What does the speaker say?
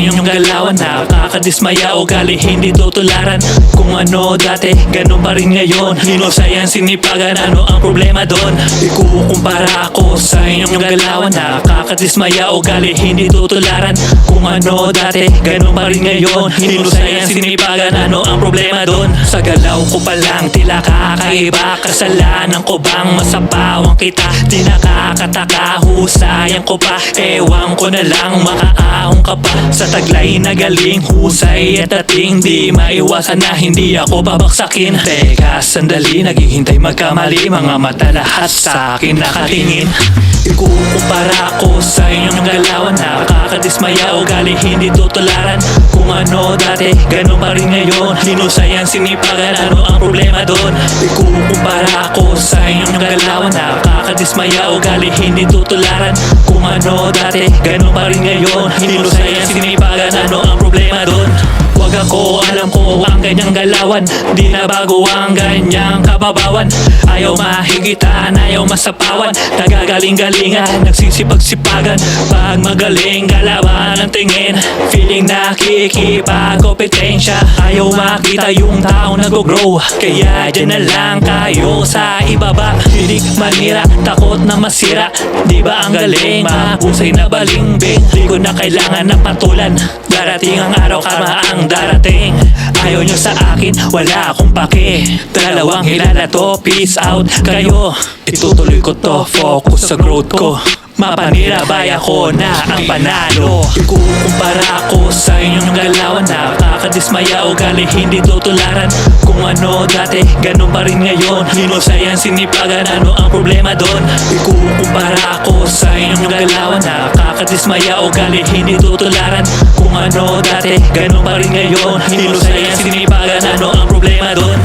inyong galawan, nakakadismaya. Ugali hindi tutularan. Kung ano dati, ganun pa rin ngayon. Hinusayan, sinipagan, ano ang problema doon? Ikukumpara ako sa inyong galawan, nakakadismaya. Ugali hindi tutularan. Kung ano dati, ganun pa rin ngayon. Hinusayan, sinipagan, ano ang problema doon? Sa galaw ko pa lang, tila kakaiba. Kasalanan ko bang masapawang kita? Di nakakataka, husayan ko pa. Ewan ko na lang, makaahon ka pa. Sa taglay na galing, husay at dating. Di maiwasan na hindi ako babaksakin. Teka, sandali, naghihintay magkamali. Mga mata lahat sa akin nakatingin. Ikukumpara ako sa inyong galawan, nakakadismaya. Ugali hindi tutularan. Kung ano dati, ganun pa rin ngayon. Hinusayan, sinipagan, ano ang problema doon? Ikukumpara ako sa inyong galawan, nakakadismaya. Ugali hindi tutularan. Kung ano dati, ganun pa rin ngayon. Hinusayan, sinipagan, ano ang problema doon? Wag ako, alam ko ang ganyang galawan. Di na bago ang ganyang kababawan. Ayaw mahigitan, ayaw masapawan. Nagagaling-galingan, nagsisipag-sipagan. Pag magaling, galawan ang tingin. Feeling nakikipag-kompetensya. Ayaw makita yung taong nag-grow. Kaya dyan na lang kayo sa ibaba. Hindi manira, takot na masira. Di ba ang galing, mahusay na balimbing. Di ko na kailangan ng patulan. Darating ang araw, karma ang darating. Ayaw nyo sa akin, wala akong pake. Dalawang hilala to, peace out kayo. Itutuloy ko to, focus sa growth ko. Mapanirabay ako na ang panalo. Ikukumpara ako sa inyong galawan, nakakadismaya. Ugali hindi tutularan. Kung ano dati, ganun pa rin ngayon. Hinusayan, sinipagan, ano ang problema doon? Ikukumpara ako sa inyong galawan, nakakadismaya. Ugali hindi tutularan. Kung ano dati, ganun pa rin ngayon. Hinusayan, sinipagan, ano ang problema doon?